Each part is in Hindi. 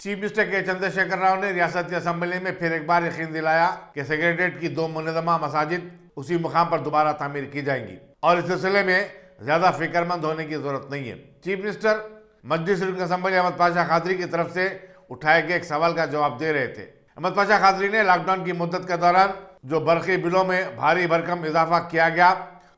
चीफ मिनिस्टर के चंद्रशेखर राव ने रियासती असेंबली में फिर एक बार यकीन दिलाया कि सेक्रेटेरिएट की 2 मुनज़्ज़मा मसाजिद उसी मुकाम पर दोबारा तामीर की जाएंगी और इस सिलसिले में ज्यादा फिक्रमंद होने की जरूरत नहीं है। चीफ मिनिस्टर मजलिस असेंबली अहमद पाशा खादरी की तरफ से उठाए गए एक सवाल का जवाब दे रहे थे। अहमद पाशा खादरी ने लॉकडाउन की मुद्दत के दौरान जो बरक़ी बिलों में भारी भरकम इजाफा किया गया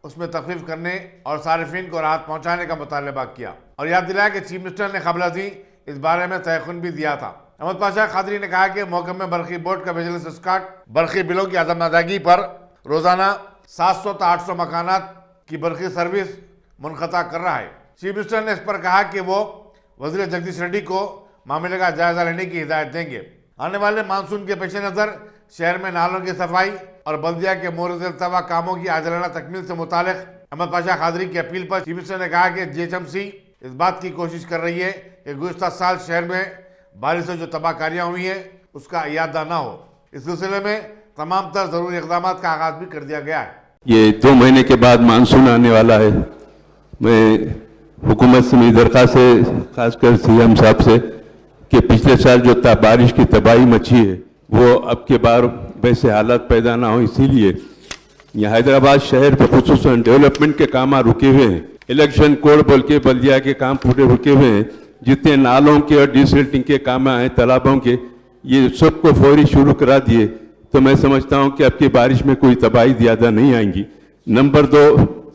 उसमें तखफीफ करने और सारिफिन को राहत पहुंचाने का मुतालबा किया और याद दिलाया कि चीफ मिनिस्टर ने क़ब्ल अज़ीं इस बारे में तयक़ुन भी दिया था। अहमद पाशा खादरी ने कहा कि महकमे बरक़ी बोर्ड का विजिलेंस स्क्वाड बरक़ी बिलों की अदम अदायगी पर रोजाना 700 से 800 मकानात की बरक़ी सर्विस मुनक़ता कर रहा है। चीफ मिनिस्टर ने इस पर कहा कि वो वज़ीर जगदीश रेड्डी को मामले का जायजा लेने की हिदायत देंगे। आने वाले मानसून के पेश नज़र शहर में नालों की सफाई और बल्दिया के मोरद अल्तवा कामों की आजलाना तकमील से मुतालिक अहमद पाशा खादरी की अपील पर चीफ मिनिस्टर ने कहा कि GHMC इस बात की कोशिश कर रही है कि गुज़िश्ता साल शहर में बारिश से जो तबाहकारियाँ हुई हैं उसका इयादा ना हो। इस सिलसिले में तमाम तर ज़रूरी इक़दाम का आगाज़ भी कर दिया गया है। ये 2 महीने के बाद मानसून आने वाला है। मैं हुकूमत से मेरी दरख्वास्त है, खासकर CM साहब से, कि पिछले साल जो बारिश की तबाही मची है वो अब के बार वैसे हालात पैदा ना हो, इसीलिए यहाँ हैदराबाद शहर पर खुसूसन डेवलपमेंट के काम रुके हुए हैं। इलेक्शन कोड बोल के बल्दिया के काम पूरे रुके हुए हैं। जितने नालों के और डिसल्टिंग के काम आए, तालाबों के, ये सबको फौरी शुरू करा दिए तो मैं समझता हूँ कि अब की बारिश में कोई तबाही ज़्यादा नहीं आएंगी। नंबर 2,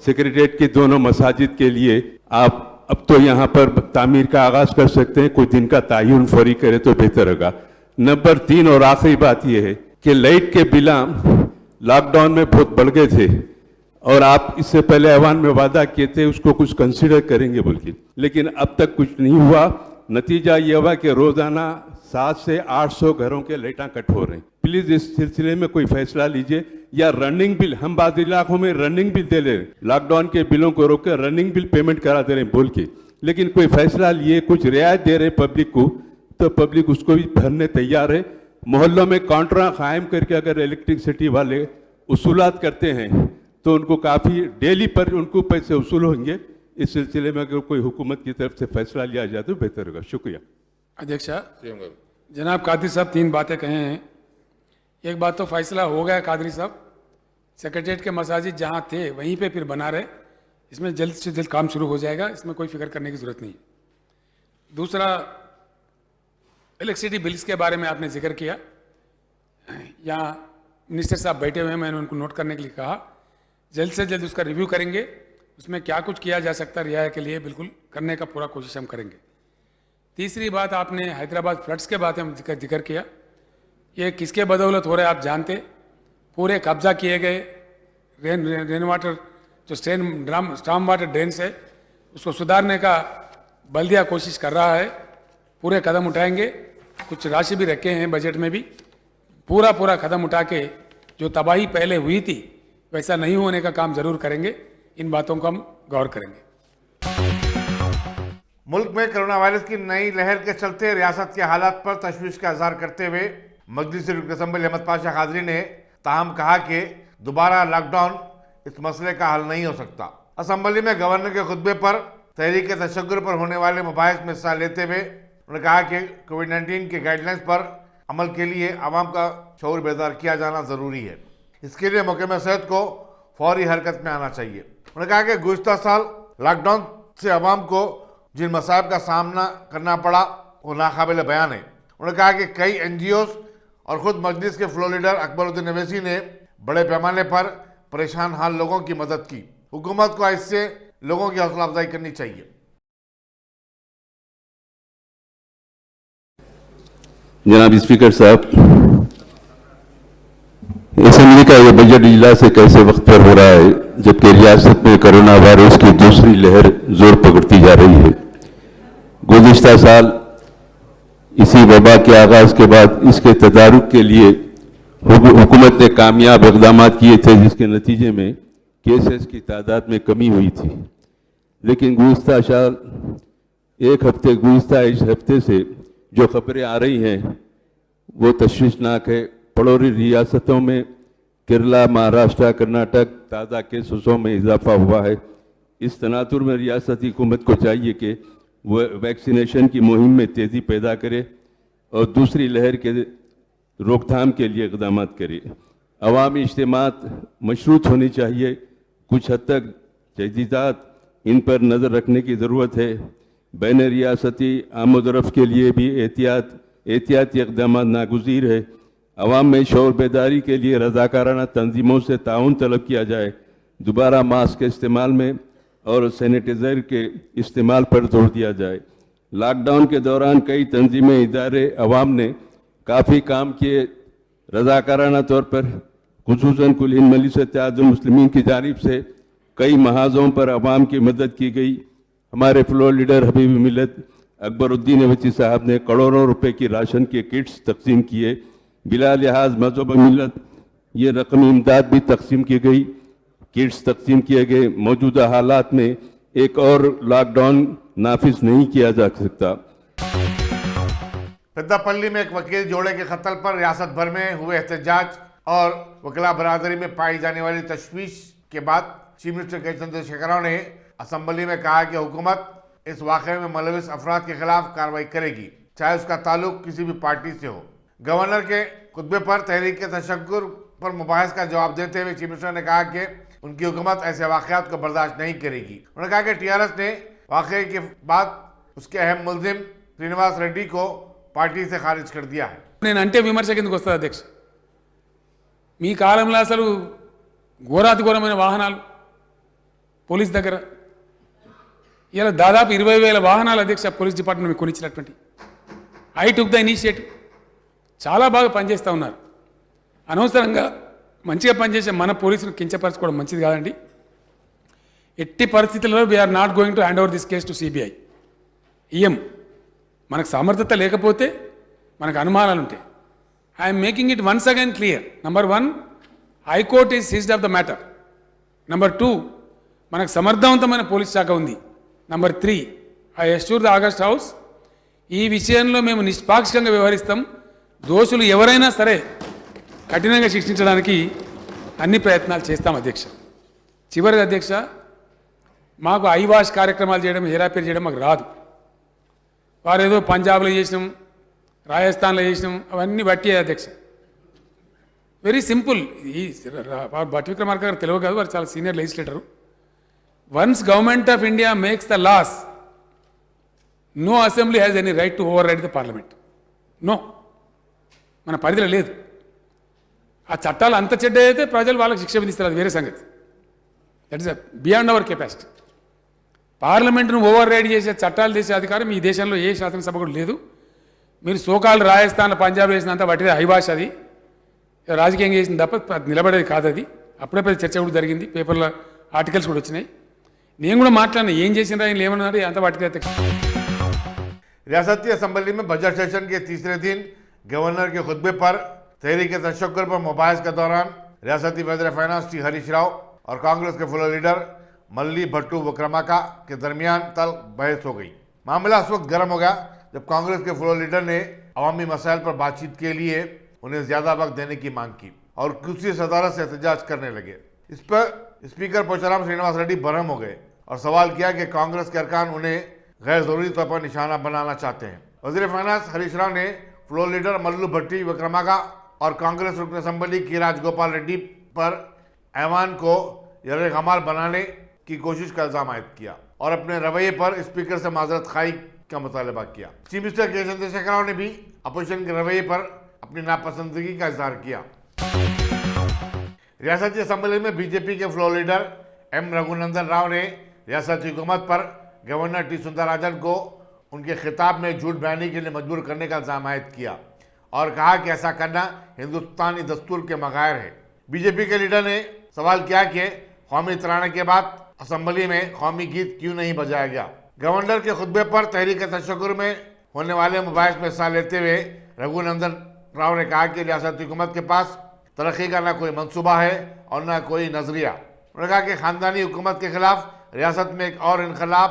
सेक्रेटेरिएट की दोनों मसाजिद के लिए आप अब तो यहाँ पर तामीर का आगाज़ कर सकते हैं, कुछ दिन का तायुन फौरी करे तो बेहतर होगा। नंबर 3 और आखिरी बात यह है कि लाइट के बिल लॉकडाउन में बहुत बढ़ गए थे और आप इससे पहले ऐवान में वादा किए थे उसको कुछ कंसीडर करेंगे बोल के, लेकिन अब तक कुछ नहीं हुआ। नतीजा ये हुआ कि रोजाना 700 से 800 घरों के लाइटां कट हो रहे हैं। प्लीज इस सिलसिले में कोई फैसला लीजिए या रनिंग बिल, हम बाद इलाकों में रनिंग बिल दे ले रहे, लॉकडाउन के बिलों को रोककर रनिंग बिल पेमेंट करा दे रहे हैं बोल के, लेकिन कोई फैसला लिए, कुछ रियायत दे रहे पब्लिक को तो पब्लिक उसको भी भरने तैयार है। मोहल्लों में काउंटर कायम करके अगर इलेक्ट्रिसिटी वाले उसूलात करते हैं तो उनको काफ़ी डेली पर उनको पैसे वसूल होंगे। इस सिलसिले में अगर कोई हुकूमत की तरफ से फैसला लिया जाए तो बेहतर होगा। शुक्रिया अध्यक्ष। जनाब कादरी साहब 3 बातें कहे हैं। एक बात तो फैसला हो गया कादरी साहब, सेक्रेटेरिएट के मसाजिद जहाँ थे वहीं पे फिर बना रहे, इसमें जल्द से जल्द काम शुरू हो जाएगा, इसमें कोई फिक्र करने की ज़रूरत नहीं। दूसरा, इलेक्ट्रिसिटी बिल्स के बारे में आपने जिक्र किया, यहाँ मिनिस्टर साहब बैठे हुए हैं, मैंने उनको नोट करने के लिए कहा, जल्द से जल्द उसका रिव्यू करेंगे, उसमें क्या कुछ किया जा सकता है रियायत के लिए बिल्कुल करने का पूरा कोशिश हम करेंगे। तीसरी बात, आपने हैदराबाद फ्लड्स के बारे में जिक्र किया, ये किसके बदौलत हो रहा है आप जानते, पूरे कब्जा किए गए रेन वाटर जो स्टॉर्म वाटर ड्रेन्स है उसको सुधारने का बल्दिया कोशिश कर रहा है, पूरे कदम उठाएंगे, कुछ राशि भी रखे हैं बजट में भी, पूरा कदम उठा के जो तबाही पहले हुई थी वैसा नहीं होने का काम जरूर करेंगे। इन बातों को हम गौर करेंगे। मुल्क में कोरोना वायरस की नई लहर के चलते रियासत के हालात पर तशवीश का इजहार करते हुए मजलिस असेंबली अहमद पाशा खादरी ने ताहम कहा कि दोबारा लॉकडाउन इस मसले का हल नहीं हो सकता। असेंबली में गवर्नर के खुतबे पर तहरीक तशग्गुर पर होने वाले मुबाहिस में हिस्सा लेते हुए उन्होंने कहा कि कोविड-19 के गाइडलाइंस पर अमल के लिए आवाम का शऊर बेदार किया जाना ज़रूरी है। इसके लिए महकमा सेहत को फौरी हरकत में आना चाहिए। उन्होंने कहा कि गुज़िश्ता साल लॉकडाउन से आवाम को जिन मसाइब का सामना करना पड़ा वो नाकाबिल बयान है। उन्होंने कहा कि कई NGOs और ख़ुद मजलिस के फ्लो लीडर अकबरुद्दीन अवैसी ने बड़े पैमाने पर परेशान हाल लोगों की मदद की। हुकूमत को इससे लोगों की हौसला अफजाई करनी चाहिए। जनाब स्पीकर साहब, असेंबली का यह बजट इजलास कैसे वक्त पर हो रहा है जबकि रियासत में कोरोना वायरस की दूसरी लहर जोर पकड़ती जा रही है। गुज़िश्ता साल इसी वबा के आगाज के बाद इसके तदारुक के लिए हुकूमत ने कामयाब इक़दाम किए थे जिसके नतीजे में केसेस की तादाद में कमी हुई थी, लेकिन गुज़िश्ता साल इस हफ्ते से जो खबरें आ रही हैं वो तशवीशनाक है। पड़ोसी रियासतों में केरला, महाराष्ट्र, कर्नाटक ताज़ा केसों में इजाफा हुआ है। इस तनातुर में रियासती हुकूमत को चाहिए कि वो वैक्सीनेशन की मुहिम में तेज़ी पैदा करे और दूसरी लहर के रोकथाम के लिए इक़दाम करे। अवामी इज्तिमात मशरूत होनी चाहिए। कुछ हद तक तजदीदात इन पर नज़र रखने की ज़रूरत है। बैन रियासती आमद-ओ-रफ़्त के लिए भी एहतियाती इक़दाम नागुज़ीर है। अवाम में शऊर बेदारी के लिए रज़ाकाराना तंजीमों से ताउन तलब किया जाए। दोबारा मास्क के इस्तेमाल में और सैनिटाइज़र के इस्तेमाल पर जोर दिया जाए। लॉकडाउन के दौरान कई तंजीमें, इदारे, अवाम ने काफ़ी काम किए। रज़ाकाराना तौर पर खुसूसन कुल हिंद मजलिस इत्तेहादुल मुस्लिमीन की जानिब से कई महाज़ों पर अवाम की मदद की गई। हमारे फ्लोर लीडर हबीब मिल्लत अकबरुद्दीन अवैसी साहब ने करोड़ों रुपए की राशन के किट्स तकसीम किए। बिला लिहाज मज़हब मिल्लत ये रकमी इमदाद भी तकसीम की गई, किट्स तकसीम किए गए। मौजूदा हालात में एक और लॉकडाउन नाफिज नहीं किया जा सकता। पेद्दापल्ली में एक वकील जोड़े के कत्ल पर रियासत भर में हुए एहतजाज और वकीला बरादरी में पाई जाने वाली तशवीश के बाद चीफ मिनिस्टर के चंद्रशेखर राव ने असम्बली में कहा कि हुकूमत इस वाक़े में मुलविस अफराद के खिलाफ कार्रवाई करेगी, चाहे उसका ताल्लुक किसी भी पार्टी से हो। गवर्नर के खुतबे पर तहरीक के तशक्कुर पर मुबाहिस का जवाब देते हुए चीफ मिनिस्टर ने कहा कि उनकी हुकूमत ऐसे वाक़यात को बर्दाश्त नहीं करेगी। उन्होंने कहा कि टीआरएस ने वाक़े के बाद उसके अहम मुल्जिम श्रीनिवास रेड्डी को పార్టీ से खारिज कर दिया है। నేను అంటే విమర్శ కిందకు వస్తుంది అధ్యక్ష. మీ కాలంలో అసలు ఘోరాతి ఘోరమైన వాహనాలు పోలీస్ దగ్గర ఇలా దాదాపు 20,000 వాహనాలు అధ్యక్ష పోలీస్ డిపార్ట్మెంట్ కొనిచ్చినటువంటి ఐ టుక్ ద ఇనిషియేటివ్. చాలా బాగా పనిచేస్తూ ఉన్నారు. అనవసరంగా మంచిగా పనిచేసే మన పోలీసులు కించపరచుకోవడం మంచిది కాదండి. ఎట్టి పరిస్థితుల్లో we're not going to hand over this case to CBI. ఈఎం మనకు సమర్థత లేకపోతే మనకు అనుమానాలు ఉంటాయి. I'm making it once again clear. Number 1, high court is seized of the matter. Number 2, మనకు సమర్థవంతమైన పోలీస్ శాఖ ఉంది. Number 3, I assure the august house ఈ విషయంలో మేము నిష్పాక్షికంగా వ్యవహరిస్తాం. దోషులు ఎవరైనా సరే కఠినంగా శిక్షించడానికి అన్ని ప్రయత్నాలు చేస్తాం అధ్యక్ష. చివరిగా అధ్యక్ష, మాకు ఐవాష్ కార్యక్రమాలు చేయడం, హేరాపేరు చేయడం మాకు రాదు. వారు ఏదో పంజాబ్లో చేసినాం, రాజస్థాన్లో చేసినాం, అవన్నీ బట్టి అధ్యక్ష. Very simple. ఈ భట్టి విక్రమార్క గారు తెలియదు కాదు, వారు చాలా senior legislator. Once government of India makes the laws, no assembly has any right to override the parliament. No, మన పరిధిలో లేదు. ఆ చట్టాలు అంత చెడ్డ అయితే ప్రజలు వాళ్ళకి శిక్ష విధిస్తారు, అది వేరే సంగతి. That is beyond our capacity. పార్లమెంటును ఓవర్ రైడ్ చేసే చట్టాలు చేసే అధికారం ఈ దేశంలో ఏ శాసనసభ కూడా లేదు. మీరు సోకాలు రాజస్థాన్, పంజాబ్ చేసినంత వాటిదే హైభాష, అది రాజకీయంగా చేసిన తప్ప నిలబడేది కాదు. అది అప్పుడే పెద్ద చర్చ కూడా జరిగింది, పేపర్లో ఆర్టికల్స్ కూడా వచ్చినాయి. నేను కూడా మాట్లాడినా ఏం చేసినా ఆయన ఏమన్నారు అంత వాటికి. रियासती असम्बली में बजट सेशन के तीसरे दिन गवर्नर के खुतबे पर तहरीक तशक्कुर पर मुबाहिस के दौरान रियासती वज़ीर फाइनेंस टी हरीश राव और कांग्रेस के फ्लोर लीडर मल्ली भट्टू विक्रमाका के दरमियान तल बहस हो गई। मामला उस वक्त गर्म हो गया जब कांग्रेस के फ्लोर लीडर ने अवामी मसाइल पर बातचीत के लिए उन्हें ज्यादा वक्त देने की मांग की और कुर्सी सदारत से एहतजाज करने लगे। इस पर स्पीकर पोचाराम श्रीनिवास रेड्डी बरहम हो गए और सवाल किया कि कांग्रेस के अरकान उन्हें गैर जरूरी तौर पर निशाना बनाना चाहते हैं। वज़ीर फाइनेंस हरीश राव ने फ्लोर लीडर मल्लू भट्टी विक्रमाका और कांग्रेस रुकन असम्बली की राजगोपाल रेड्डी पर ऐवान को यरगमाल बनाने की कोशिश का इल्जाम आयद किया और अपने रवैये पर स्पीकर से माजरत खाई का मुतालबा किया। चीफ मिनिस्टर के चंद्रशेखर राव ने भी अपोजिशन के रवैये पर अपनी नापसंदगी का इजहार किया। रियासती असम्बली में बीजेपी के floor leader M Raghunandan Rao ने रियासती हुकूमत पर गवर्नर टी सुंदरराजन को उनके खिताब में झूठ बयानी के लिए मजबूर करने का इल्जाम आयद किया और कहा कि ऐसा करना हिंदुस्तानी दस्तूर के मगायर है। बीजेपी के लीडर ने सवाल किया कि कौमी तराने के बाद असम्बली में कौमी गीत क्यों नहीं बजाया गया। गवर्नर के खुतबे पर तहरीक तशक्कुर में होने वाले मुबाहिस में हिस्सा लेते हुए रघुनंदन राव ने कहा कि रियासती हुकूमत के पास तरक्की का न कोई मनसूबा है और न कोई नजरिया। उन्होंने कहा कि खानदानी हुकूमत के खिलाफ रियासत में एक और इनकलाब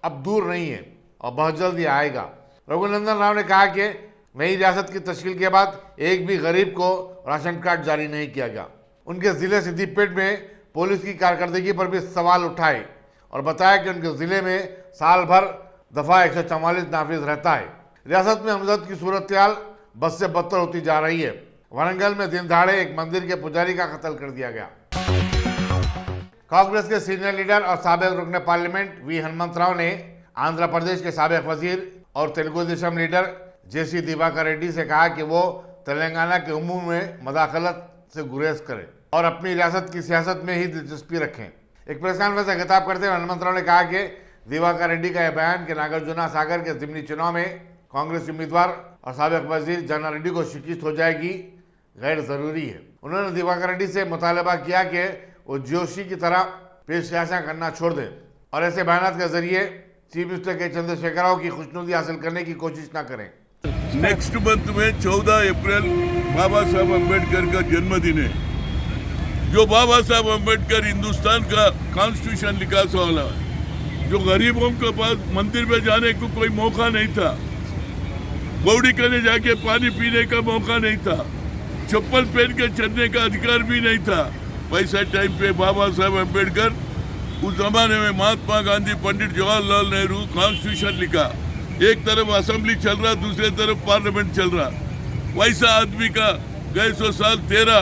अब दूर नहीं है और बहुत जल्द ही आएगा। रघुनंदन राव ने कहा कि नई रियासत की तश्कील के बाद एक भी गरीब को राशन कार्ड जारी नहीं किया गया। उनके ज़िले सिद्दीपेट में पुलिस की कारकर्दगी पर भी सवाल उठाए और बताया कि उनके ज़िले में साल भर दफ़ा 144 नाफिज रहता है। रियासत में हमदर्द की सूरत बद से बदतर होती जा रही है। वरंगल में दिन दहाड़े एक मंदिर के पुजारी का कत्ल कर दिया गया। कांग्रेस के सीनियर लीडर और साबिक रुकने पार्लियामेंट वी हनुमंतराव ने आंध्र प्रदेश के साबिक वजीर और तेलुगु देशम लीडर जेसी दिवाकर रेड्डी से कहा कि वो तेलंगाना के उमूर में मदाखलत से गुरेज करें और अपनी रियासत की सियासत में ही दिलचस्पी रखें। एक प्रेस कॉन्फ्रेंस से खिताब करते हुए हनुमंतराव ने कहा कि दिवाकर रेड्डी का यह बयान कि नागार्जुना सागर के जिमनी चुनाव में कांग्रेस उम्मीदवार और साबिक वजीर जन्ना रेड्डी को शिकस्त हो जाएगी गैर जरूरी है। उन्होंने दिवाकर रेड्डी से मुतालबा किया कि वो जोशी की तरह पेशकशा करना छोड़ दें और ऐसे बयान के जरिए चीफ मिनिस्टर के चंद्रशेखर राव की खुशनुदी हासिल करने की कोशिश न करें। नेक्स्ट मंथ में 14 अप्रैल बाबा साहब अम्बेडकर का जन्मदिन है। जो बाबा साहब अम्बेडकर हिंदुस्तान का कॉन्स्टिट्यूशन लिखा वाला, जो गरीबों के पास मंदिर में जाने को कोई मौका नहीं था, बौड़ी करने जाके पानी पीने का मौका नहीं था, चप्पल पहन के चलने का अधिकार भी नहीं था, वैसा टाइम पे बाबा साहब अम्बेडकर उस जमाने में महात्मा गांधी, पंडित जवाहरलाल नेहरू कॉन्स्टिट्यूशन लिखा। एक तरफ असेंबली चल रहा, दूसरे तरफ पार्लियामेंट चल रहा। वैसा आदमी का गए 100 साल 13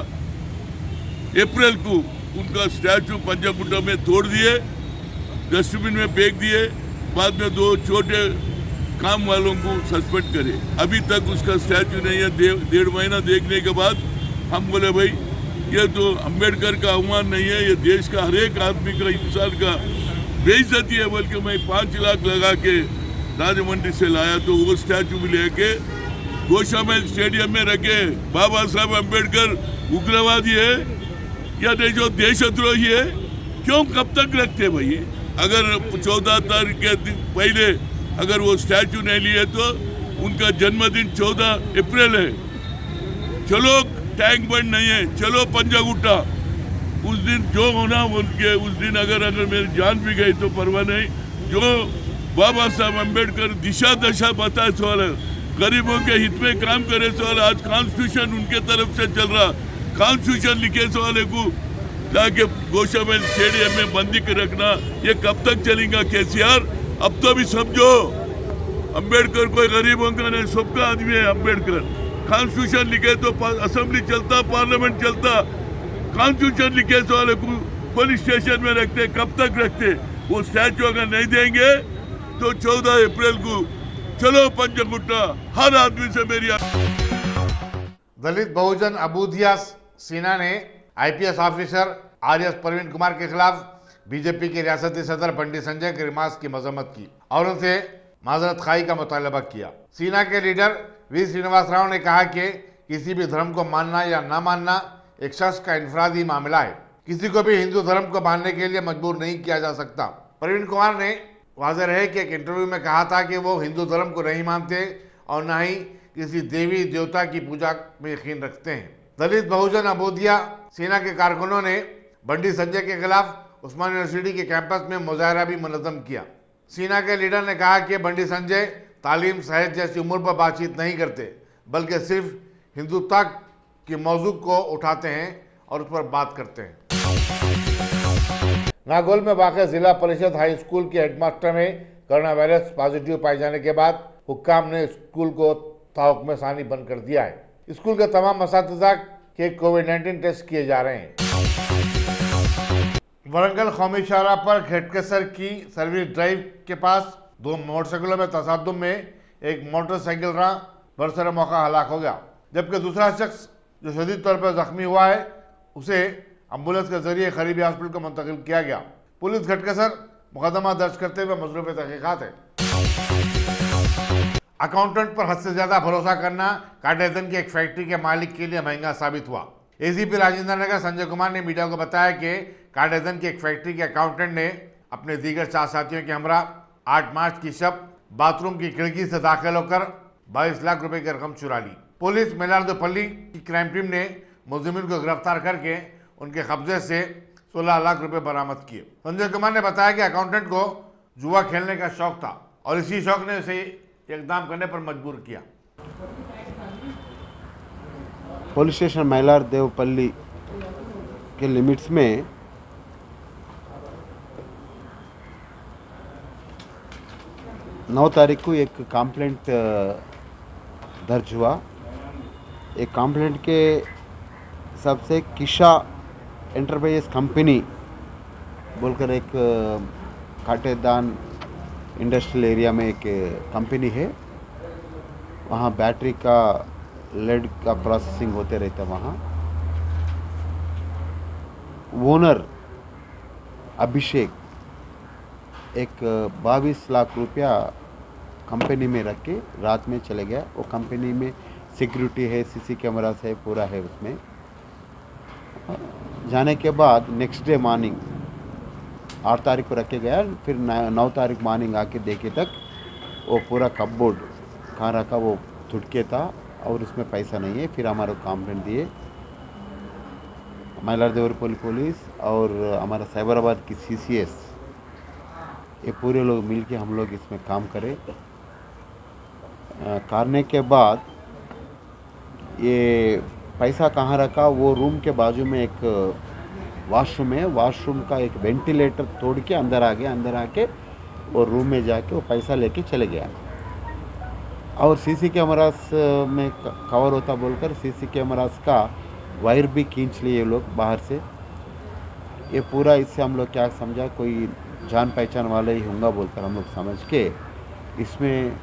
अप्रैल को उनका स्टैचू पंजागुट्टा में तोड़ दिए, डस्टबिन में फेंक दिए। बाद में 2 छोटे काम वालों को सस्पेंड करे। अभी तक उसका स्टैचू नहीं है। 1.5 महीना देखने के बाद हम बोले भाई ये तो अम्बेडकर का अवमान नहीं है, ये देश का हर एक आदमी का, इंसान का बेइज्जती है। बल्कि मैं 5 लाख लगा के राजमंड्री से लाया तो वो स्टैचू भी लेके गोशामहल स्टेडियम में रखे। बाबा साहब अम्बेडकर उग्रवादी है या नहीं, जो देशद्रोही है, क्यों कब तक रखते भाई? अगर 14 तारीख के दिन पहले अगर वो स्टैचू नहीं लिए तो उनका जन्मदिन 14 अप्रैल है। चलो टैंक बंद नहीं है, चलो पंजागुट्टा, उस दिन जो होना उनके, उस दिन अगर मेरी जान भी गई तो परवाह नहीं। जो बाबा साहब अम्बेडकर दिशा दशा बताए सवाल है, गरीबों के हित में काम करे सवाल, आज कॉन्स्टिट्यूशन उनके तरफ से चल रहा, कॉन्स्टिट्यूशन लिखे सवाल को लाके गोशामहल स्टेडियम में बंदी कर रखना, ये कब तक चलेगा केसीआर? अब तो भी समझो, अम्बेडकर कोई गरीबों का नहीं, सबका आदमी है अम्बेडकर। कॉन्स्टिट्यूशन लिखे तो असेंबली चलता, पार्लियामेंट चलता। कॉन्स्टिट्यूशन लिखे सवाल को पुलिस स्टेशन में रखते, कब तक रखते? वो स्टैचू अगर नहीं देंगे तो 14 अप्रैल को चलो पंजागुट्टा, हर आदमी से मेरी। दलित बहुजन अबूदिया सेना ने IPS officer RS Praveen Kumar के खिलाफ बीजेपी के रियासती सदर बंडी संजय के रिमार्क्स की मजम्मत की और उनसे माजरत खाई का मुतालबा किया। सेना के लीडर वी श्रीनिवास राव ने कहा कि किसी भी धर्म को मानना या न मानना एक शख्स का इनफरादी मामला है, किसी को भी हिंदू धर्म को मानने के लिए मजबूर नहीं किया जा सकता। प्रवीण कुमार ने वाज़ेह रहे कि एक इंटरव्यू में कहा था कि वो हिंदू धर्म को नहीं मानते और न ही किसी देवी देवता की पूजा में यकीन रखते हैं। दलित बहुजन अबूदिया सेना के कारकुनों ने बंडी संजय के खिलाफ उस्मान यूनिवर्सिटी के कैंपस में मुजाहरा भी मुनज़्ज़म किया। सेना के लीडर ने कहा कि बंडी संजय तालीम, सेहत जैसी उम्र पर बातचीत नहीं करते, बल्कि सिर्फ हिंदुत्व के मौजू को उठाते हैं और उस पर बात करते हैं। नागौल में वाक़ जिला परिषद हाई स्कूल के हेडमास्टर में कोरोना वायरस पॉजिटिव पाए जाने के बाद हुक्काम ने स्कूल को ताहुक्म सानी बंद कर दिया है। स्कूल के तमाम असातिज़ा के कोविड-19 टेस्ट किए जा रहे हैं। वरंगल कौमी शाहराह पर घेटकेसर की सर्विस ड्राइव के पास 2 मोटरसाइकिलों में तसादुम में एक मोटरसाइकिल राह बरसर मौका हलाक हो गया, जबकि दूसरा शख्स जो शदीद तौर पर जख्मी हुआ है उसे एम्बुलेंस के जरिए करीबी हॉस्पिटल को मुंतकिल किया गया। पुलिस घेटकेसर मुकदमा दर्ज करते हुए मसरूफ़ तहक़ीक़ात है। अकाउंटेंट पर हद से ज्यादा भरोसा करना काटेधन की एक फैक्ट्री के मालिक के लिए महंगा साबित हुआ। एसीपी राजेंद्र नगर संजय कुमार ने मीडिया को बताया कि काटेधन की एक फैक्ट्री के अकाउंटेंट ने अपने दीगर 4 साथियों के हमरा 8 मार्च की शब बाथरूम की खिड़की से दाखिल होकर 22 लाख रुपए की रकम चुरा ली। पुलिस मेलारदोपल्ली की क्राइम टीम ने मुलजिमिन को गिरफ्तार करके उनके कब्जे से 16 लाख रुपए बरामद किए। संजय कुमार ने बताया कि अकाउंटेंट को जुआ खेलने का शौक था और इसी शौक ने उसे इकदाम करने पर मजबूर किया। पुलिस स्टेशन मैलारदेवपल्ली के लिमिट्स में नौ तारीख को एक कंप्लेंट दर्ज हुआ। एक कंप्लेंट के सबसे किशा एंटरप्राइजेस कंपनी बोलकर एक काटेदान इंडस्ट्रियल एरिया में एक कंपनी है, वहाँ बैटरी का लेड का प्रोसेसिंग होते रहता है। वहाँ ओनर अभिषेक एक 22 लाख रुपया कंपनी में रख के रात में चले गया। वो कंपनी में सिक्योरिटी है, सीसी कैमरास है, पूरा है उसमें। जाने के बाद नेक्स्ट डे मॉर्निंग 8 तारीख को रख के गया, फिर 9 तारीख मॉर्निंग आके देखे तक वो पूरा कपबोर्ड कहाँ रखा वो थुटके था और उसमें पैसा नहीं है। फिर हमारे कंप्लेंट दिए, मैलारदेवरपल्ली पुलिस और हमारा साइबराबाद की CCS, ये पूरे लोग मिलके हम लोग इसमें काम करें। करने के बाद ये पैसा कहाँ रखा, वो रूम के बाजू में एक वॉशरूम है, वॉशरूम का एक वेंटिलेटर तोड़ के अंदर आ गया। अंदर आके वो रूम में जाके वो पैसा लेके चले गया। और सीसी कैमरास में कवर होता बोलकर सीसी कैमरास का वायर भी खींच लिए ये लोग बाहर से। ये पूरा इससे हम लोग क्या समझा, कोई जान पहचान वाले ही होंगे बोलकर हम लोग समझ के इसमें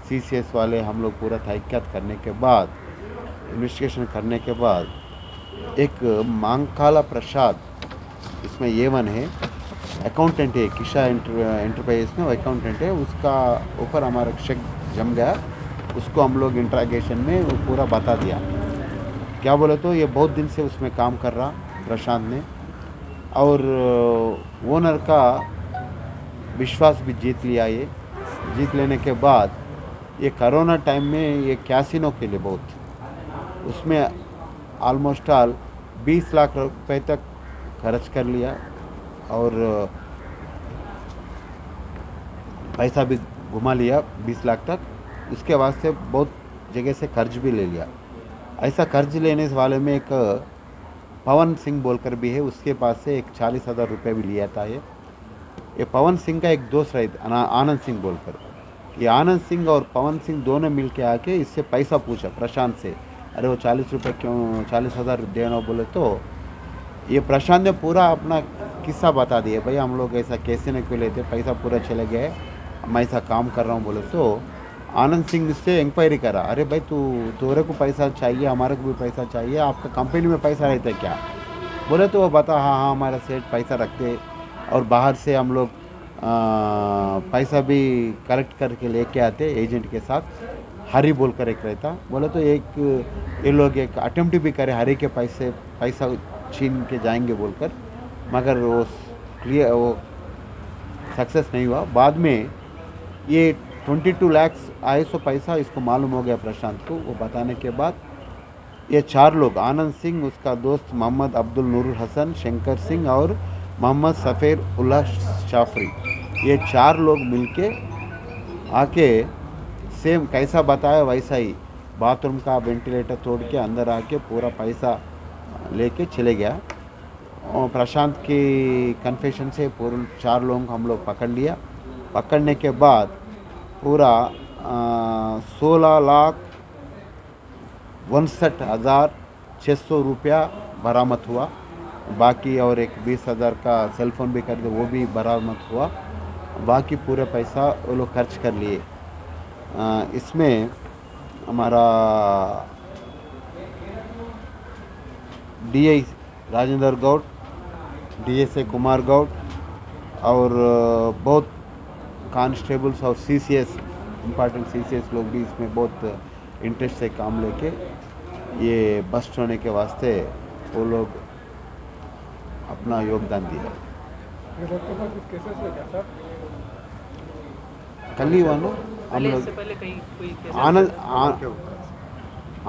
CCS वाले हम लोग पूरा तहकीकात करने के बाद, इन्वेस्टिगेशन करने के बाद एक मांगकाला प्रसाद इसमें A1 है, अकाउंटेंट है, किशा एंटरप्राइजेस में वो अकाउंटेंट है। उसका ऊपर हमारा शक जम गया। उसको हम लोग इंट्रागेशन में वो पूरा बता दिया। क्या बोले तो ये बहुत दिन से उसमें काम कर रहा प्रशांत ने, और ओनर का विश्वास भी जीत लिया। ये जीत लेने के बाद ये कोरोना टाइम में ये कैसीनो के लिए बहुत उसमें ऑलमोस्ट ऑल 20 लाख रुपए तक खर्च कर लिया और पैसा भी घुमा लिया 20 लाख तक। उसके वास्ते बहुत जगह से कर्ज भी ले लिया। ऐसा कर्ज लेने वाले में एक पवन सिंह बोलकर भी है, उसके पास से एक 40,000 रुपये भी लिया था। ये पवन सिंह का एक दोस्त रहे आनंद सिंह बोलकर, ये आनंद सिंह और पवन सिंह दोनों मिल के आके इससे पैसा पूछा प्रशांत से, अरे वो 40 रुपये क्यों 40,000 देना बोले तो ये प्रशांत ने पूरा अपना किस्सा बता दिया, भाई हम लोग ऐसा कैसे न क्यों लेते, पैसा पूरा चले गए, मैं ऐसा काम कर रहा हूँ बोले तो आनंद सिंह से इंक्वायरी करा, अरे भाई तुम्हारे को पैसा चाहिए, हमारे को भी पैसा चाहिए, आपका कंपनी में पैसा रहता है क्या बोले तो वो बता हाँ हमारा सेठ पैसा रखते और बाहर से हम लोग पैसा भी कलेक्ट करके लेके आते एजेंट के साथ। हरी बोलकर एक रहता बोले तो एक ये लोग एक अटेम्प्ट भी करे हरी के पैसा छीन के जाएंगे बोलकर, मगर वो क्लियर वो सक्सेस नहीं हुआ। बाद में ये 22 लाख आए सो पैसा इसको मालूम हो गया प्रशांत को। वो बताने के बाद ये 4 लोग आनंद सिंह, उसका दोस्त मोहम्मद अब्दुल नूर हसन, शंकर सिंह और मोहम्मद सफ़ेर उल्लाह शाफरी, ये 4 लोग मिलके आके सेम कैसा बताया वैसा ही बाथरूम का वेंटिलेटर तोड़ के अंदर आके पूरा पैसा लेके चले गया। और प्रशांत की कन्फेशन से पूरे 4 लोगों को हम लोग पकड़ लिया। पकड़ने के बाद पूरा 16,59,600 रुपया बरामद हुआ। बाकी और एक 20,000 का सेलफोन भी खरीदे वो भी बरामद हुआ। बाकी पूरे पैसा वो लोग खर्च कर लिए। इसमें हमारा DI राजेंद्र गौड़, DSA कुमार गौड़ और बहुत कांस्टेबल्स और CCS इम्पॉर्टेंट CCS लोग भी इसमें बहुत इंटरेस्ट से काम लेके ये बस्ट होने के वास्ते वो लोग अपना योगदान दिया। कल ही वालों हम लोग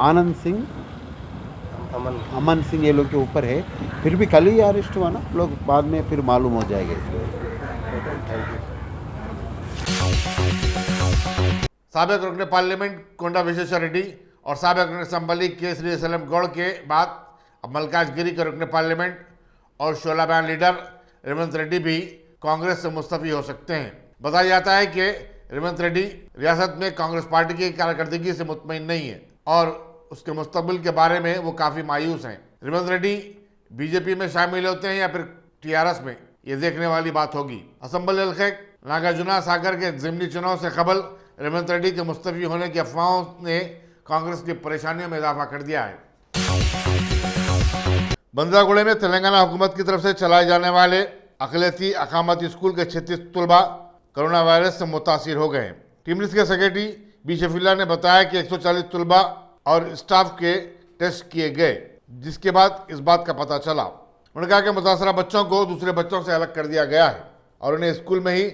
आनंद सिंह, अमन सिंह ये लोग के ऊपर है, फिर भी कल ही अरेस्ट हुआ ना लोग, बाद में फिर मालूम हो जाएगा इसको। साबिक रुकन पार्लियामेंट कोंडा विश्वेश्वर रेड्डी और साबिक रुकन असम्बली केसरी सलम गौड़ के बाद अब मलकाजगिरी के रुकन पार्लियामेंट और शोला बयान लीडर रेवंत रेड्डी भी कांग्रेस से मुस्तफी हो सकते हैं। बताया जाता है कि रेवंत रेड्डी रियासत में कांग्रेस पार्टी की कारकर्दगी से मुतमईन नहीं है और उसके मुस्तकबिल के बारे में वो काफी मायूस हैं। रेवंत रेड्डी बीजेपी में शामिल होते हैं या फिर टीआरएस में, ये देखने वाली बात होगी। असम्बल अलखैक नागार्जुना सागर के ज़िमनी चुनाव से कबल रेवंत रेड्डी के मुस्तफी होने की अफवाहों ने कांग्रेस की परेशानियों में इजाफा कर दिया है। बंद्रागुड़े में तेलंगाना हुकूमत की तरफ से चलाए जाने वाले अकलियती अकामती स्कूल के 36 तलबा कोरोना वायरस से मुतासिर हो गए। टीमरिस के सेक्रेटरी बी शफील्ला ने बताया कि 140 तलबा और स्टाफ के टेस्ट किए गए, जिसके बाद इस बात का पता चला। उन्होंने कहा कि मुतासरा बच्चों को दूसरे बच्चों से अलग कर दिया गया है और उन्हें स्कूल में ही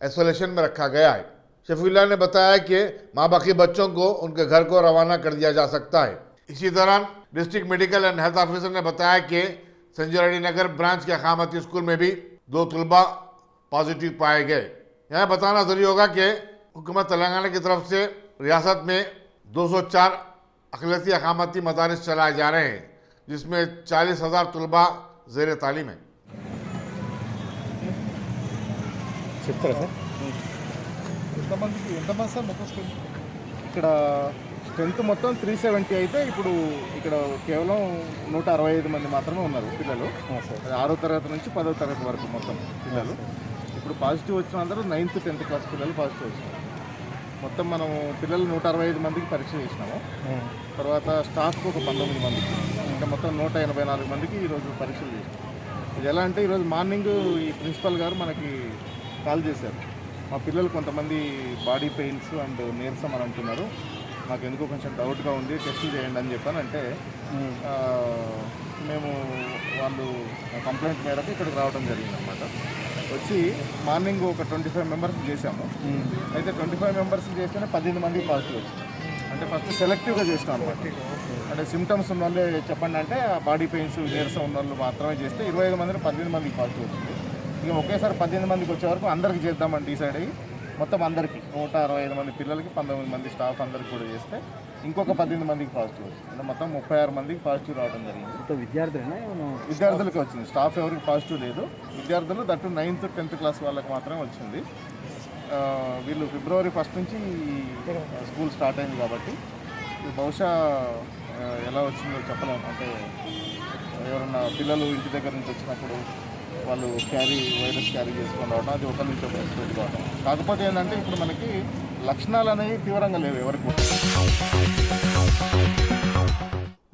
आइसोलेशन में रखा गया है। शफील्ला ने बताया कि बाकी बच्चों को उनके घर को रवाना कर दिया जा सकता है। इसी दौरान district medical and health officer ने बताया कि संजय रेड्डी नगर ब्रांच के अकामती स्कूल में भी 2 तलबा पॉजिटिव पाए गए। यह बताना जरूरी होगा कि हुकूमत तेलंगाना की तरफ से रियासत में 204 अकलियती अकामती मदारिस चलाए जा रहे हैं, जिसमें 40,000 तलबा ज़ेर तालीम है। ఎంతమంది సార్ మొత్తం స్ట్రెంత్? ఇక్కడ స్ట్రెంత్ మొత్తం 370 అయితే ఇప్పుడు ఇక్కడ కేవలం 165 మంది మాత్రమే ఉన్నారు పిల్లలు. అది 6వ తరగతి నుంచి 10వ తరగతి వరకు మొత్తం పిల్లలు. ఇప్పుడు పాజిటివ్ వచ్చిన అందరూ 9th 10th క్లాస్ పిల్లలు పాజిటివ్ వచ్చినారు. మొత్తం మనం పిల్లలు 165 మందికి పరీక్ష చేసినాము. తర్వాత స్టాఫ్కి ఒక 19 మందికి, ఇంకా మొత్తం 184 మందికి ఈరోజు పరీక్షలు చేసినాం. ఇది ఎలా అంటే ఈరోజు మార్నింగ్ ఈ ప్రిన్సిపల్ గారు మనకి కాల్ చేశారు. మా పిల్లలు కొంతమంది బాడీ పెయిన్స్ అండ్ నీరసం అని అంటున్నారు, మాకు ఎందుకో కొంచెం డౌట్గా ఉంది, టెస్టులు చేయండి అని చెప్పాను. అంటే మేము వాళ్ళు కంప్లైంట్ మేరకు ఇక్కడికి రావడం జరిగిందనమాట. వచ్చి మార్నింగ్ ఒక 25 మెంబర్స్ చేశాము. అయితే 25 మెంబర్స్ చేస్తేనే 18 మందికి పాజిటివ్ వచ్చింది. అంటే ఫస్ట్ సెలెక్టివ్గా చేసినాం అనమాట. అంటే సిమ్టమ్స్ ఉన్న వాళ్ళే చెప్పండి అంటే బాడీ పెయిన్స్ నీరసం ఉన్న వాళ్ళు మాత్రమే చేస్తే 25 మందిని 18 మందికి పాజిటివ్ వచ్చింది. ఇక ఒకేసారి 18 మందికి వచ్చే వరకు అందరికి చేద్దామని డిసైడ్ అయ్యి మొత్తం అందరికీ 165 మంది పిల్లలకి 19 మంది స్టాఫ్ అందరికి కూడా చేస్తే ఇంకొక 18 మందికి పాజిటివ్ వచ్చింది. అంటే మొత్తం 36 మందికి పాజిటివ్ రావడం జరిగింది. విద్యార్థులకి వచ్చింది, స్టాఫ్ ఎవరికి పాజిటివ్ లేదు. విద్యార్థులు దట్టు 9th 10th క్లాస్ వాళ్ళకి మాత్రమే వచ్చింది. వీళ్ళు February 1 నుంచి స్కూల్ స్టార్ట్ అయింది కాబట్టి బహుశా ఎలా వచ్చిందో చెప్పలేము. అంటే ఎవరన్నా పిల్లలు ఇంటి దగ్గర నుంచి వచ్చినప్పుడు వాళ్ళు వైరస్ క్యారీ చేసుకొని రావడం, అది ఒకరి నుంచి ఒకరికి స్ప్రెడ్ కావడం. కాకపోతే ఏంటంటే ఇప్పుడు మనకి లక్షణాలు అనేవి తీవ్రంగా లేవు ఎవరికి.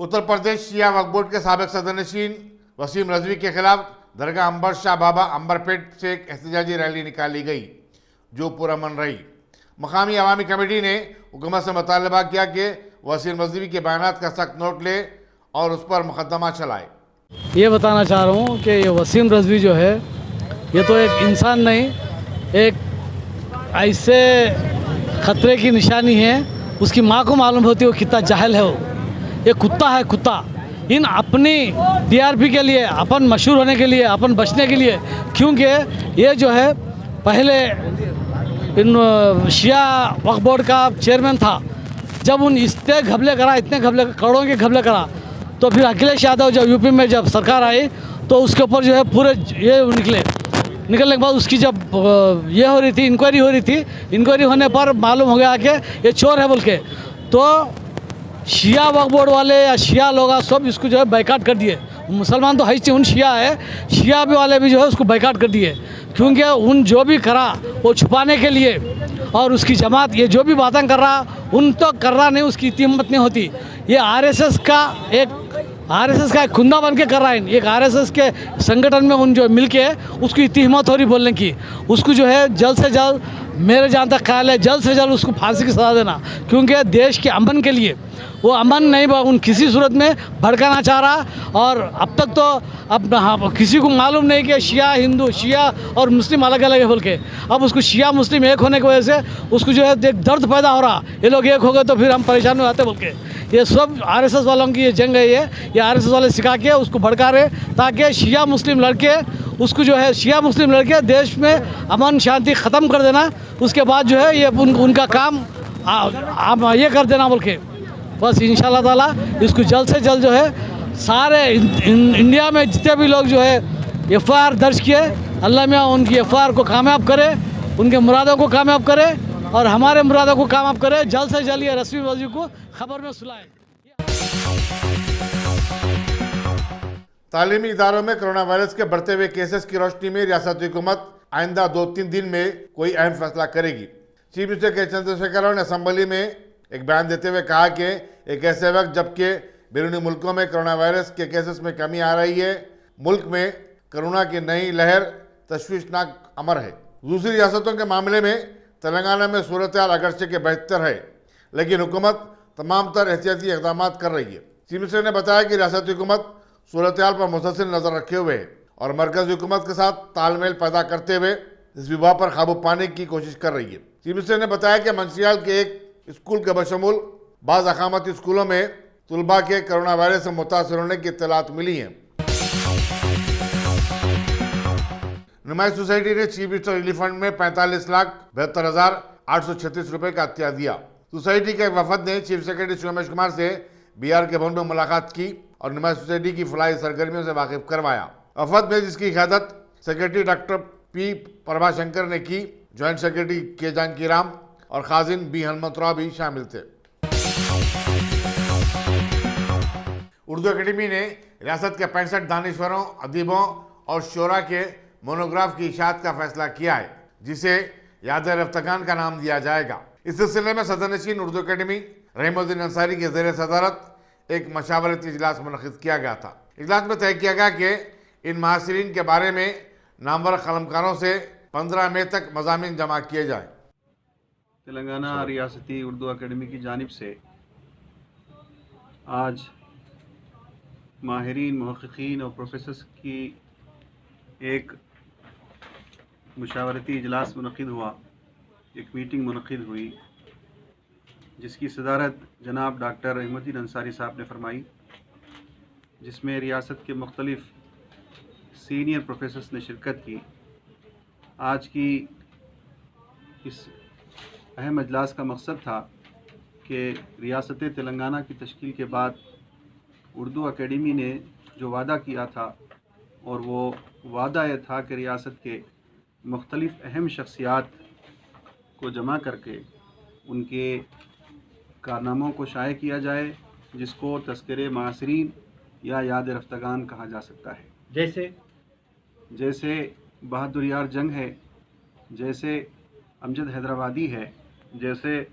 उत्तर प्रदेश शिया वक्फ बोर्ड के साबिक सदरनशीन वसीम रजवी के खिलाफ दरगाह अंबर शाह बाबा अंबरपेट से एक एहतजाजी रैली निकाली गई, जो पुरअमन रही। मकामी अवामी कमेटी ने हुकूमत से मुतालबा किया कि वसीम रजवी के बयानात का सख्त नोट ले और उस पर मुकदमा चलाए। ये बताना चाह रहा हूँ कि ये वसीम रजवी जो है, ये तो एक इंसान नहीं, एक ऐसे ख़तरे की निशानी है। उसकी माँ को मालूम होती है वो कितना जाहिल है। वो ये कुत्ता है, कुत्ता। इन अपनी टीआरपी के लिए, अपन मशहूर होने के लिए, अपन बचने के लिए, क्योंकि ये जो है पहले इन शिया वक्फ बोर्ड का चेयरमैन था। जब उन इतने घपले करा, इतने घपले, करोड़ों के घपले करा, तो फिर अखिलेश यादव जब यूपी में जब सरकार आई तो उसके ऊपर जो है पूरे ये निकलने के बाद उसकी जब ये हो रही थी, इंक्वायरी हो रही थी, इंक्वायरी होने पर मालूम हो गया कि ये चोर है बोल के, तो शिया वक्फ बोर्ड वाले या शिया लोग सब इसको जो है बाइकाट कर दिए। मुसलमान तो है, उन शिया है, शिया भी वाले भी जो है उसको बाइकाट कर दिए, क्योंकि उन जो भी करा वो छुपाने के लिए, और उसकी जमात ये जो भी बातें कर रहा उन तो कर रहा नहीं, उसकी इतनी हिम्मत नहीं होती। ये आरएसएस का एक खुंदा बन के कर रहा है। एक आरएसएस के संगठन में उन जो मिल के उसकी इतनी हिम्मत हो रही बोलने की, उसको जो है जल्द से जल्द, मेरे जहाँ तक ख्याल है, जल्द से जल्द उसको फांसी की सज़ा देना, क्योंकि देश के अमन के लिए वो अमन नहीं उन किसी सूरत में भड़काना चाह रहा। और अब तक तो अब किसी को मालूम नहीं कि शिया हिंदू, शिया और मुस्लिम अलग अलग है बोल के। अब उसको शिया मुस्लिम एक होने की वजह से उसको जो है एक दर्द पैदा हो रहा, ये लोग एक हो गए तो फिर हम परेशान हो जाते बोल के। ये सब आरएसएस वालों की ये जंग है। ये आरएसएस वाले सिखा के उसको भड़का रहे ताकि शिया मुस्लिम लड़के उसको जो है शिया मुस्लिम लड़के देश में अमन शांति ख़त्म कर देना, उसके बाद जो है ये उनका काम ये कर देना बोल के। बस इंशाल्लाह ताला इसको जल्द से जल्द जो है सारे इंडिया में जितने भी लोग जो है एफआईआर दर्ज किए, अल्लाह में उनकी एफआईआर को कामयाब करे, उनके मुरादों को कामयाब करे और हमारे मुरादों को कामयाब करे। जल्द से जल्द ये रस्मी वजीर को खबर में सुलाए। तालीमी इदारों में कोरोना वायरस के बढ़ते हुए केसेस की रोशनी में रियासती हुकूमत आइंदा 2-3 दिन में कोई अहम फैसला करेगी। चीफ मिनिस्टर के चंद्रशेखर राव ने असम्बली में एक बयान देते हुए कहा कि एक ऐसे वक्त जबकि बैरूनी मुल्कों में कोरोना वायरस के केसेस में कमी आ रही है, मुल्क में कोरोना की नई लहर तशवीशनाक अमर है। दूसरी रियासतों के मामले में तेलंगाना में सूरत हाल अगरचे के बेहतर है, लेकिन हुकूमत तमाम तर एहतियाती इकदाम कर रही है। चीफ मिनिस्टर ने बताया कि रियासती हुकूमत सूरत हाल पर मुसलसल नजर रखे हुए है और मरकजी हुकूमत के साथ तालमेल पैदा करते हुए इस विवाह पर काबू पाने की कोशिश कर रही है। चीफ मिनिस्टर ने बताया कि मंशियाल के एक स्कूल के बशमूल बाज़ अकामती स्कूलों में तुलबा के कोरोना वायरस से मुतासर होने की इत्तलात मिली हैं। नुमाई सोसाइटी ने चीफ मिनिस्टर रिलीफ फंड में 45,72,836 रुपए का अतिया दिया। सोसाइटी के वफद ने चीफ सेक्रेटरी सोमेश कुमार से BR के भवन में मुलाकात की और नुमाई सोसाइटी की फलाही सरगर्मियों से वाकिफ करवाया। वफद में जिसकी क़यादत सेक्रेटरी डॉक्टर P प्रभाशंकर ने की, ज्वाइंट सेक्रेटरी के जानकी राम और खाजिन B हनुमंतराव भी शामिल थे। उर्दू अकेडमी ने रियासत के 65 दानिश्वरों, अदीबों और शोरा के मोनोग्राफ की इशाअत का फैसला किया है, जिसे याद रफ्तगान का नाम दिया जाएगा। इस सिलसिले में सदरनशीन उर्दू अकेडमी रहीमुद्दीन अंसारी के ज़ेर सदारत एक मशावरती इजलास मुनक़िद किया गया था। इजलास में तय किया गया कि इन महासिरीन के बारे में नामवर कलमकारों से 15 मई तक मज़ामीन जमा किए जाएँ। तेलंगाना रियासती उर्दू अकेडमी की जानिब से आज माहिरीन, मुहक़्क़ीक़ीन और प्रोफेसर्स की एक मुशावरती इजलास मुनक़िद हुआ, एक मीटिंग मुनक़िद हुई, जिसकी सदारत जनाब डॉक्टर रहीमुद्दीन अंसारी साहब ने फरमाई, जिसमें रियासत के मुख्तलिफ़ सीनियर प्रोफेसर्स ने शिरकत की। आज की इस अहम अजलास का मकसद था कि रियासत तेलंगाना की तश्कील के बाद उर्दू अकेडमी ने जो वादा किया था, और वो वादा यह था कि रियासत के मुख्तलिफ़ अहम शख्सियात को जमा करके उनके कारनामों को शाये किया जाए, जिसको तज़किरे मासिरीन या याद रफ्तगान कहा जा सकता है। जैसे बहादुर यार जंग है, जैसे अमजद हैदराबादी है, जैसे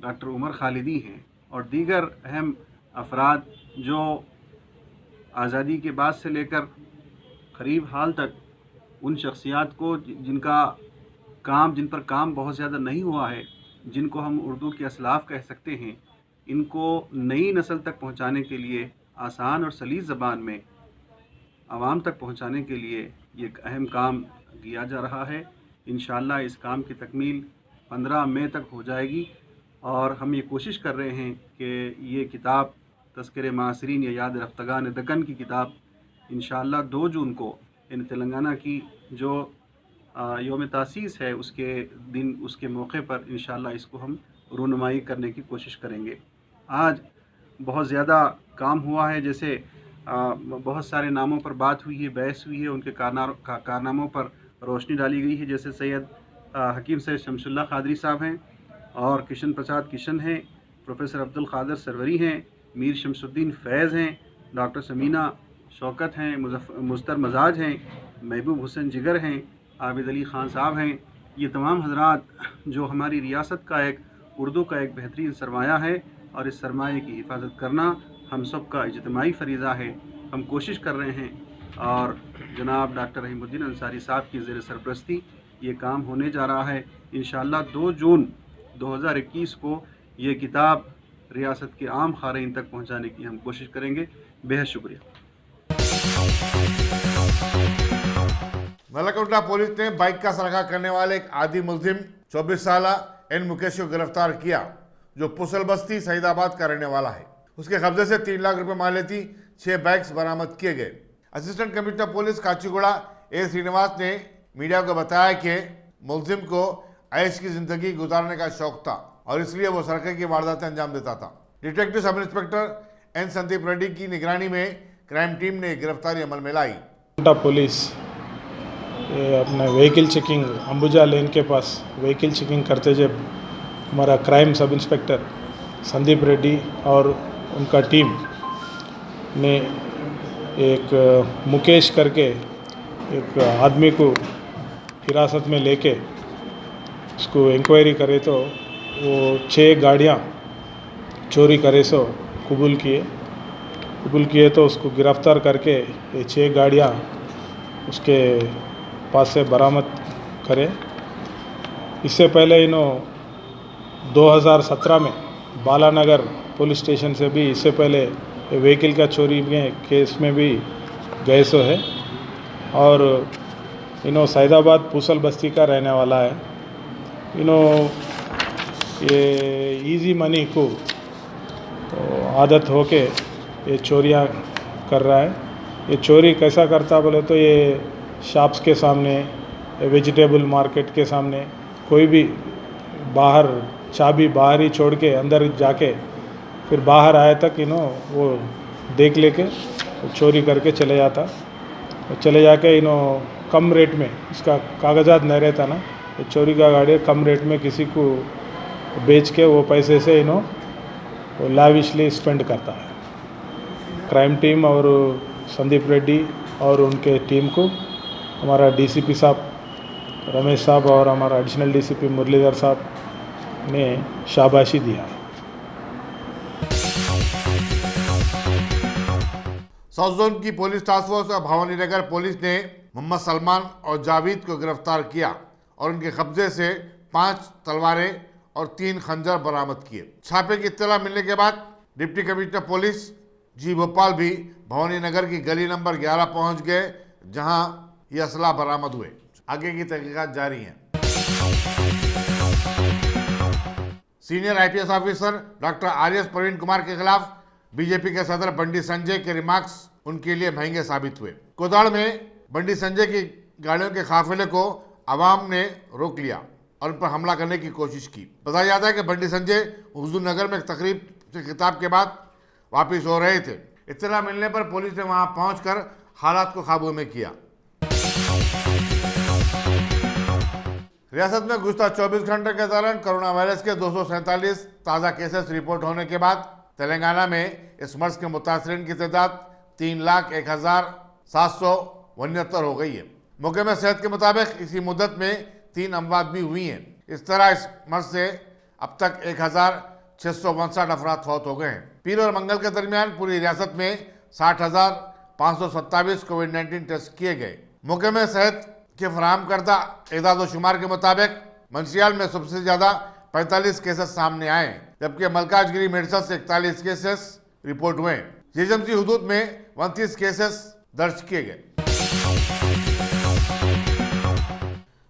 डॉक्टर उमर खालिदी हैं और दीगर अहम अफराद जो आज़ादी के बाद से लेकर करीब हाल तक उन शख्सियात को जिन पर काम बहुत ज़्यादा नहीं हुआ है, जिनको हम उर्दू के असलाफ़ कह सकते हैं, इनको नई नस्ल तक पहुंचाने के लिए, आसान और सलीस ज़बान में आवाम तक पहुंचाने के लिए ये एक अहम काम किया जा रहा है। इंशाअल्लाह इस काम की तकमील 15 मई तक हो जाएगी और हम ये कोशिश कर रहे हैं कि ये किताब तज़किरे मासिरीन या याद रफ्तगान दक्कन की किताब इंशाअल्लाह 2 जून को इन तेलंगाना की जो योम तासीस है उसके दिन, उसके मौके पर इंशाअल्लाह इसको हम रूनुमाई करने की कोशिश करेंगे। आज बहुत ज़्यादा काम हुआ है, जैसे बहुत सारे नामों पर बात हुई है, बहस हुई है, उनके कारनामों पर रोशनी डाली गई है। जैसे सैयद हकीम सैयद शमसुल्लाह कादरी साहब हैं और किशन प्रसाद किशन हैं, प्रोफेसर अब्दुल कादिर सरवरी हैं, मीर शमसुद्दीन फैज़ हैं, डॉक्टर समीना शौकत हैं, मुज़्तर मजाज हैं, महबूब हुसैन जिगर हैं, आबिद अली ख़ान साहब हैं। ये तमाम हजरात जो हमारी रियासत का एक उर्दू का एक बेहतरीन सरमाया है, और इस सरमाए की हिफाजत करना हम सब का इज्तिमाई फ़रीज़ा है। हम कोशिश कर रहे हैं और जनाब डॉक्टर रहीमुद्दीन अंसारी साहब की ज़ेर सरपरस्ती ये काम होने जा रहा है। इंशाअल्लाह 2 जून 2021 को ये किताब रियासत के आम क़ारीन तक पहुँचाने की हम कोशिश करेंगे। बेहद शुक्रिया। मलककोटला पुलिस ने बाइक का सरागा करने वाले एक आदि मुलजिम 24 साल एन मुकेश को गिरफ्तार किया, जो पुसल बस्ती सईदाबाद का रहने वाला है। उसके कब्जे से 3 लाख रुपए मालियती 6 बाइक्स बरामद किए गए। असिस्टेंट कमिश्नर पुलिस काचीगुड़ा ए श्रीनिवास ने मीडिया को बताया कि मुलजिम को ऐश की जिंदगी गुजारने का शौक था और इसलिए वो सराके की वारदातें अंजाम देता था। Detective sub inspector N Sandeep Reddy की निगरानी में क्राइम टीम ने गिरफ्तारी अमल में लाई। पुलिस ये अपना व्हीकल चेकिंग अंबुजा लेन के पास व्हीकल चेकिंग करते जब हमारा crime sub inspector Sandeep Reddy और उनका टीम ने एक मुकेश करके एक आदमी को हिरासत में लेके उसको इंक्वायरी करे तो वो 6 गाड़ियाँ चोरी करे सो कबूल किए तो उसको गिरफ्तार करके ये 6 गाड़ियाँ उसके पास से बरामद करे। इससे पहले इन्हों 2017 में बालानगर पुलिस स्टेशन से भी इससे पहले व्हीकल का चोरी में केस में भी गए सो है और इन्हों सैदाबाद पूसल बस्ती का रहने वाला है। इन्हों ये इजी मनी को आदत होके ये चोरियां कर रहा है। ये चोरी कैसा करता बोले तो ये शॉप्स के सामने, वेजिटेबल मार्केट के सामने, कोई भी बाहर चाबी बाहर ही छोड़ के अंदर जाके फिर बाहर आए तक इन्हों वो देख लेके चोरी करके चले जाता। चले जाके इन्हों कम रेट में, इसका कागजात नहीं रहता ना, ये चोरी का गाड़ी कम रेट में किसी को बेच के वो पैसे से इन्हों लाविशली स्पेंड करता है। क्राइम टीम और संदीप रेड्डी और उनके टीम को हमारा डीसीपी साहब रमेश साहब और हमारा एडिशनल डीसीपी मुरलीधर साहब ने शाबाशी दिया है। साउथ जोन की पुलिस टास्क फोर्स और भवानीनगर पुलिस ने मोहम्मद सलमान और जावेद को गिरफ्तार किया और उनके कब्जे से 5 तलवारें और 3 खंजर बरामद किए। छापे की इत्तला मिलने के बाद डिप्टी कमिश्नर पुलिस जी भोपाल भी भवानीनगर की गली नंबर 11 पहुंच गए, जहां ये असला बरामद हुए। आगे की तहकीकात जारी हैं। Senior IPS officer doctor RS Praveen Kumar के खिलाफ बीजेपी के सदर बंडी संजय के रिमार्क्स उनके लिए महंगे साबित हुए। कोदाड़ में बंडी संजय की गाड़ियों के काफिले को आवाम ने रोक लिया और उन पर हमला करने की कोशिश की। बताया जाता है कि बंडी संजय हुजूर नगर में एक तकरीब से खिताब के बाद वापिस हो रहे थे। इत्तला मिलने पर पुलिस ने वहां पहुंचकर हालात को काबू में किया। रियासत में गुज़श्ता 24 घंटे के दौरान कोरोना वायरस के 247 ताज़ा केसेस रिपोर्ट होने के बाद तेलंगाना में इस मर्ज के मुतासरीन की तादाद 3,01,769 हो गई है। मौके में सेहत के मुताबिक इसी मुद्दत में 3 अमवात भी हुई हैं। इस तरह इस मर्ज से अब तक 1,659 अफराद फौत हो गए हैं। पीर और मंगल के दरमियान पूरी रियासत में 60,527 कोविड-19 टेस्ट किए गए। मौके में सेहत के फराहम करदा एदाद शुमार के मुताबिक मंशियाल में सबसे ज्यादा 45 केसेस सामने आए, जबकि मलकाजगिरी मेडसा से 41 केसेस रिपोर्ट हुए। जीएमसी हुदूद में 29 केसेस दर्ज किए गए।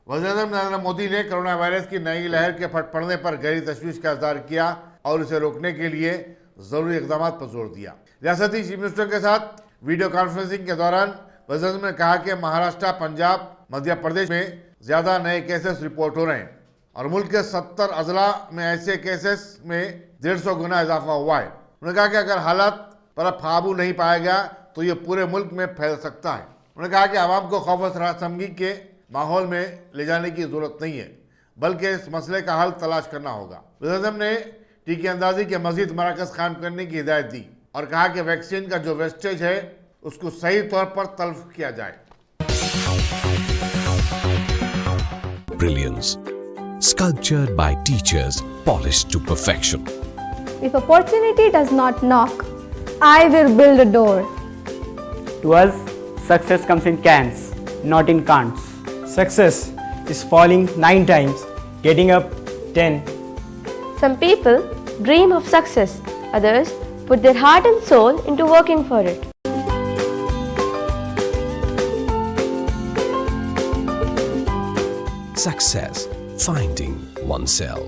वज़ीर-ए-आज़म नरेंद्र मोदी ने कोरोना वायरस की नई लहर के फट पड़ने पर गहरी तशवीश का इज़हार किया और इसे रोकने के लिए जरूरी इक़दाम पर जोर दिया। रियासती चीफ मिनिस्टर के साथ वीडियो कॉन्फ्रेंसिंग के दौरान वज़ीर-ए-आज़म ने कहा कि महाराष्ट्र, पंजाब, मध्य प्रदेश में ज्यादा नए केसेस रिपोर्ट हो रहे हैं और मुल्क के 70 अजला में ऐसे केसेस में 150 गुना इजाफा हुआ है। उन्होंने कहा कि अगर हालात पर अब काबू नहीं पाया गया तो ये पूरे मुल्क में फैल सकता है। उन्होंने कहा कि आवाम को खौफ शर्मंदगी के माहौल में ले जाने की जरूरत नहीं है, बल्कि इस मसले का हल तलाश करना होगा। वज़ीर-ए-आज़म ने टीके अंदाजी के मजीद मराकज कायम करने की हिदायत दी और कहा कि वैक्सीन का जो वेस्टेज है उसको सही तौर पर तल्फ किया जाए। Brilliance, sculptured by teachers, polished to perfection. If opportunity does not knock, I will build a door. To us, success comes in cans, not in can'ts. Success is falling 9 times, getting up 10. Some people dream of success, others put their heart and soul into working for it. Success, finding oneself.